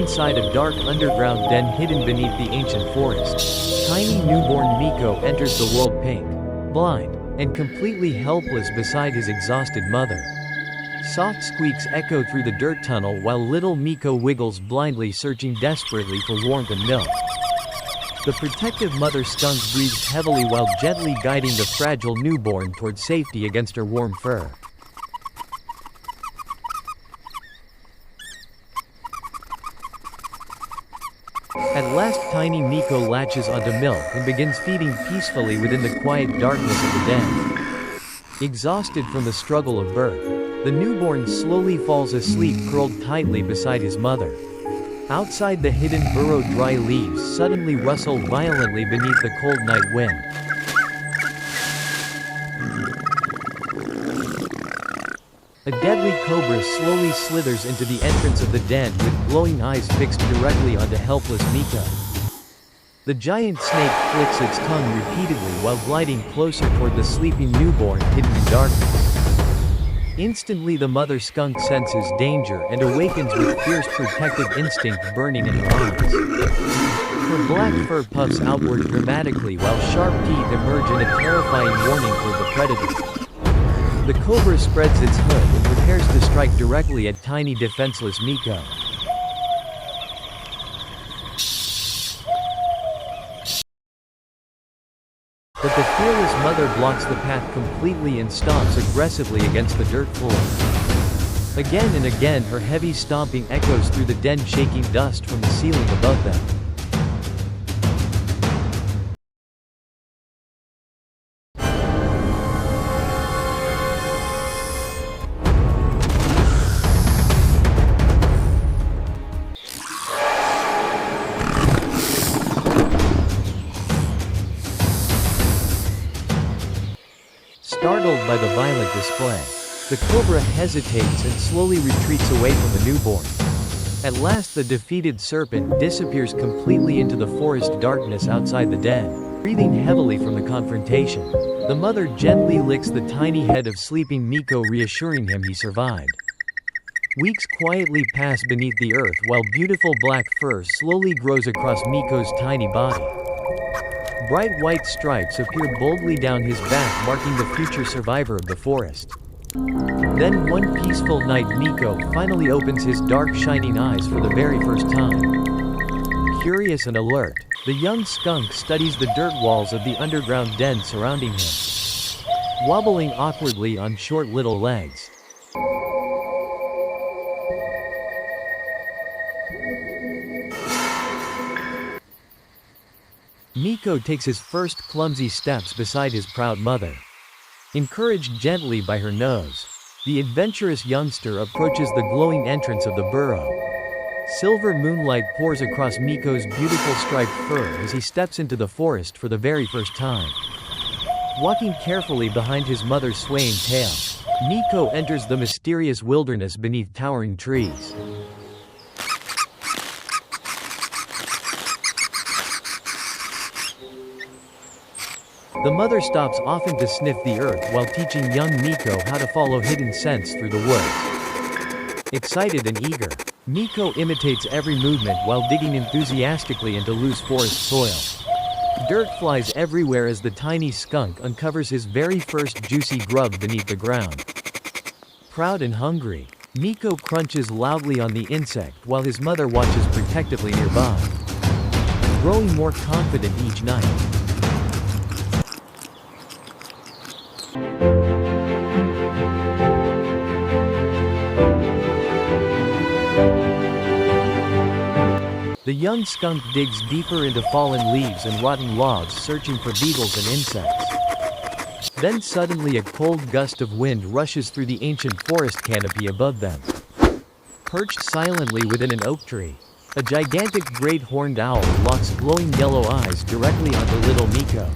inside a dark underground den hidden beneath the ancient forest. Tiny newborn Miko enters the world pink, blind, and completely helpless beside his exhausted mother. Soft squeaks echo through the dirt tunnel while little Miko wiggles blindly, searching desperately for warmth and milk. The protective mother Skunk breathes heavily while gently guiding the fragile newborn toward safety against her warm fur. At last, tiny Miko latches onto milk and begins feeding peacefully within the quiet darkness of the den. Exhausted from the struggle of birth, the newborn slowly falls asleep curled tightly beside his mother. Outside, the hidden burrow, dry leaves suddenly rustle violently beneath the cold night wind. A deadly cobra slowly slithers into the entrance of the den with glowing eyes fixed directly onto helpless Miko. The giant snake flicks its tongue repeatedly while gliding closer toward the sleeping newborn hidden in darkness. Instantly, the mother skunk senses danger and awakens with fierce protective instinct burning in her eyes. Her black fur puffs outward dramatically while sharp teeth emerge in a terrifying warning toward the predator. The cobra spreads its hood and prepares to strike directly at tiny defenseless Miko. But the fearless mother blocks the path completely and stomps aggressively against the dirt floor. Again and again, her heavy stomping echoes through the den, shaking dust from the ceiling above them. Startled by the violent display, the cobra hesitates and slowly retreats away from the newborn. At last, the defeated serpent disappears completely into the forest darkness outside the den. Breathing heavily from the confrontation, the mother gently licks the tiny head of sleeping Miko, reassuring him he survived. Weeks quietly pass beneath the earth while beautiful black fur slowly grows across Miko's tiny body. Bright white stripes appear boldly down his back, marking the future survivor of the forest. Then one peaceful night, Miko finally opens his dark, shining eyes for the very first time. Curious and alert, the young skunk studies the dirt walls of the underground den surrounding him, wobbling awkwardly on short little legs. Miko takes his first clumsy steps beside his proud mother. Encouraged gently by her nose, the adventurous youngster approaches the glowing entrance of the burrow. Silver moonlight pours across Miko's beautiful striped fur as he steps into the forest for the very first time. Walking carefully behind his mother's swaying tail, Miko enters the mysterious wilderness beneath towering trees. The mother stops often to sniff the earth while teaching young Miko how to follow hidden scents through the woods. Excited and eager, Miko imitates every movement while digging enthusiastically into loose forest soil. Dirt flies everywhere as the tiny skunk uncovers his very first juicy grub beneath the ground. Proud and hungry, Miko crunches loudly on the insect while his mother watches protectively nearby. Growing more confident each night, the young skunk digs deeper into fallen leaves and rotten logs, searching for beetles and insects. Then suddenly a cold gust of wind rushes through the ancient forest canopy above them. Perched silently within an oak tree, a gigantic great horned owl locks glowing yellow eyes directly onto little Miko.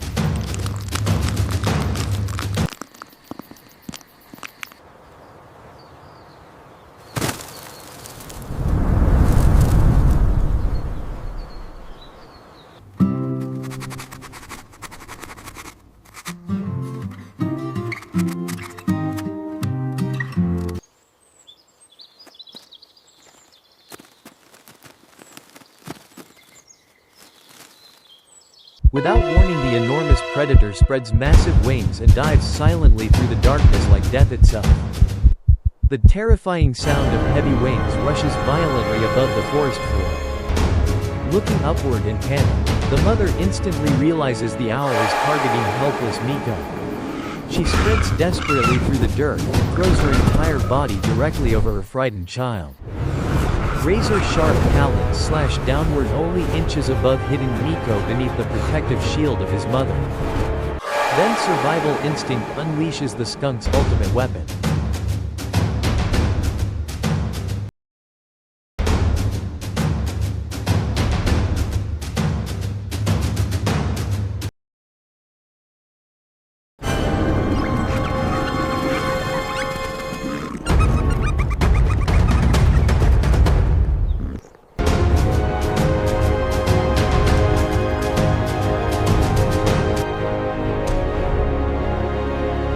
Without warning, the enormous predator spreads massive wings and dives silently through the darkness like death itself. The terrifying sound of heavy wings rushes violently above the forest floor. Looking upward in panic, the mother instantly realizes the owl is targeting helpless Miko. She sprints desperately through the dirt and throws her entire body directly over her frightened child. Razor-sharp talons slash downward only inches above, hitting Miko beneath the protective shield of his mother. Then survival instinct unleashes the skunk's ultimate weapon.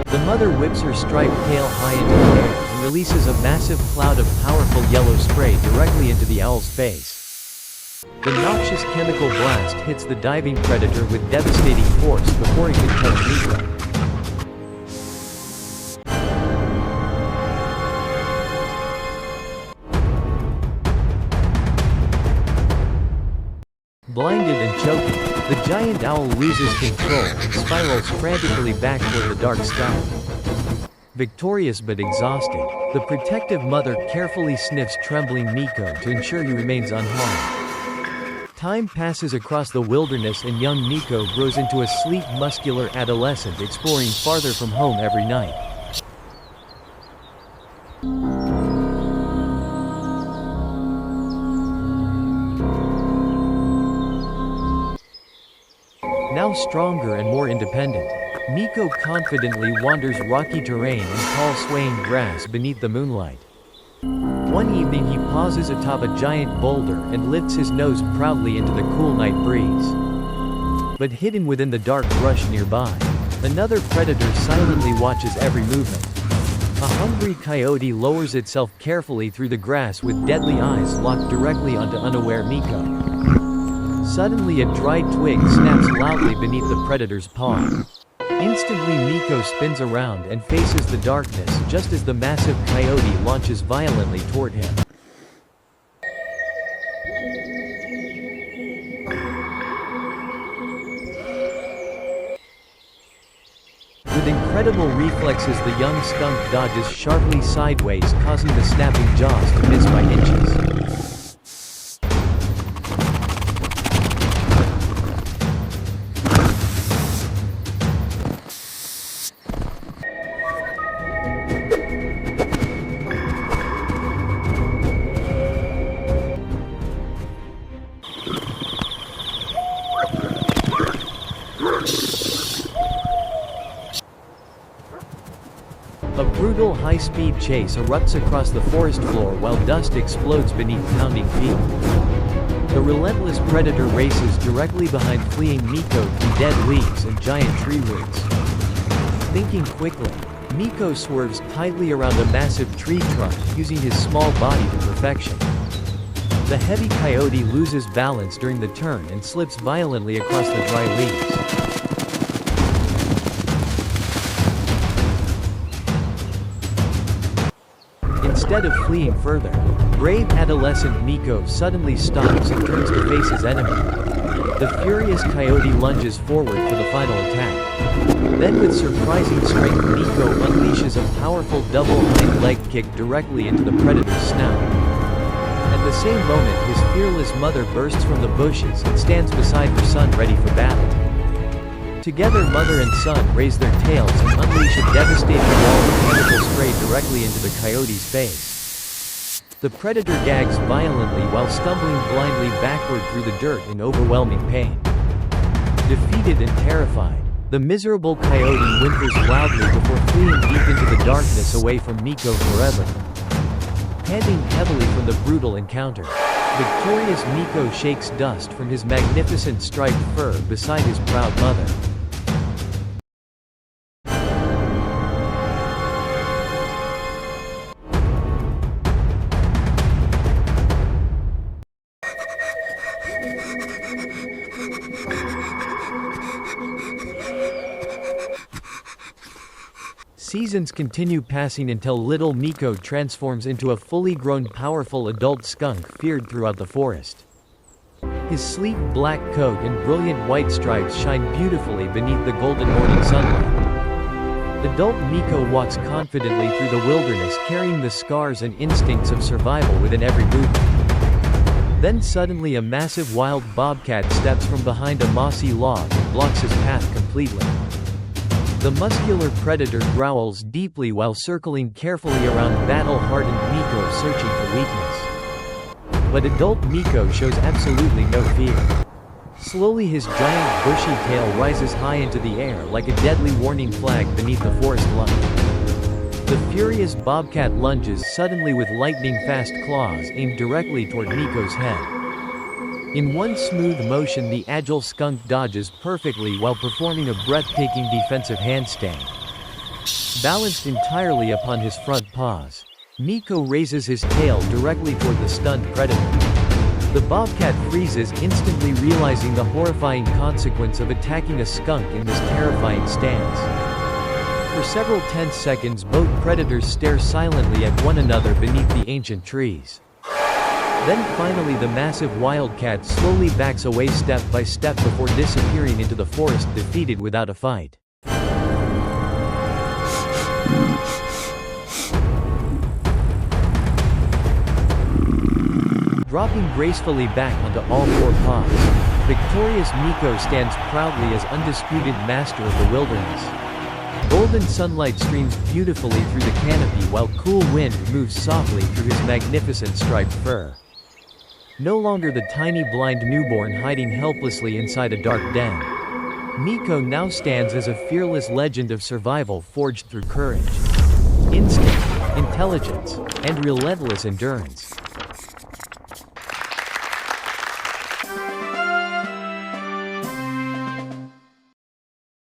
The mother whips her striped tail high into the air and releases a massive cloud of powerful yellow spray directly into the owl's face. The noxious chemical blast hits the diving predator with devastating force before it can touch Miko. Blinded and choking, the giant owl loses control and spirals frantically back toward the dark sky. Victorious but exhausted, the protective mother carefully sniffs trembling Miko to ensure he remains unharmed. Time passes across the wilderness and young Miko grows into a sleek, muscular adolescent exploring farther from home every night. Now stronger and more independent, Miko confidently wanders rocky terrain and tall swaying grass beneath the moonlight. One evening he pauses atop a giant boulder and lifts his nose proudly into the cool night breeze. But hidden within the dark brush nearby, another predator silently watches every movement. A hungry coyote lowers itself carefully through the grass with deadly eyes locked directly onto unaware Miko. Suddenly a dried twig snaps loudly beneath the predator's paw. Instantly Miko spins around and faces the darkness just as the massive coyote launches violently toward him. With incredible reflexes, the young skunk dodges sharply sideways, causing the snapping jaws to miss by inches. A brutal high-speed chase erupts across the forest floor while dust explodes beneath pounding feet. The relentless predator races directly behind fleeing Miko through dead leaves and giant tree roots. Thinking quickly, Miko swerves tightly around a massive tree trunk, using his small body to perfection. The heavy coyote loses balance during the turn and slips violently across the dry leaves. Instead of fleeing further, brave adolescent Miko suddenly stops and turns to face his enemy. The furious coyote lunges forward for the final attack. Then with surprising strength, Miko unleashes a powerful double hind leg kick directly into the predator's snout. At the same moment, his fearless mother bursts from the bushes and stands beside her son ready for battle. Together mother and son raise their tails and unleash a devastating wall of chemical spray directly into the coyote's face. The predator gags violently while stumbling blindly backward through the dirt in overwhelming pain. Defeated and terrified, the miserable coyote whimpers loudly before fleeing deep into the darkness away from Miko forever. Panting heavily from the brutal encounter, victorious Miko shakes dust from his magnificent striped fur beside his proud mother. seasons continue passing until little Miko transforms into a fully grown powerful adult skunk feared throughout the forest. His sleek black coat and brilliant white stripes shine beautifully beneath the golden morning sunlight. Adult Miko walks confidently through the wilderness carrying the scars and instincts of survival within every movement. Then suddenly a massive wild bobcat steps from behind a mossy log and blocks his path completely. The muscular predator growls deeply while circling carefully around battle-hardened Miko searching for weakness. But adult Miko shows absolutely no fear. Slowly his giant bushy tail rises high into the air like a deadly warning flag beneath the forest line. The furious bobcat lunges suddenly with lightning-fast claws aimed directly toward Miko's head. In one smooth motion the agile skunk dodges perfectly while performing a breathtaking defensive handstand. Balanced entirely upon his front paws, Miko raises his tail directly toward the stunned predator. The bobcat freezes, instantly realizing the horrifying consequence of attacking a skunk in this terrifying stance. For several tense seconds both predators stare silently at one another beneath the ancient trees. Then finally the massive wildcat slowly backs away step by step before disappearing into the forest defeated without a fight. Dropping gracefully back onto all four paws, victorious Miko stands proudly as undisputed master of the wilderness. Golden sunlight streams beautifully through the canopy while cool wind moves softly through his magnificent striped fur. No longer the tiny blind newborn hiding helplessly inside a dark den. Miko now stands as a fearless legend of survival forged through courage, instinct, intelligence, and relentless endurance.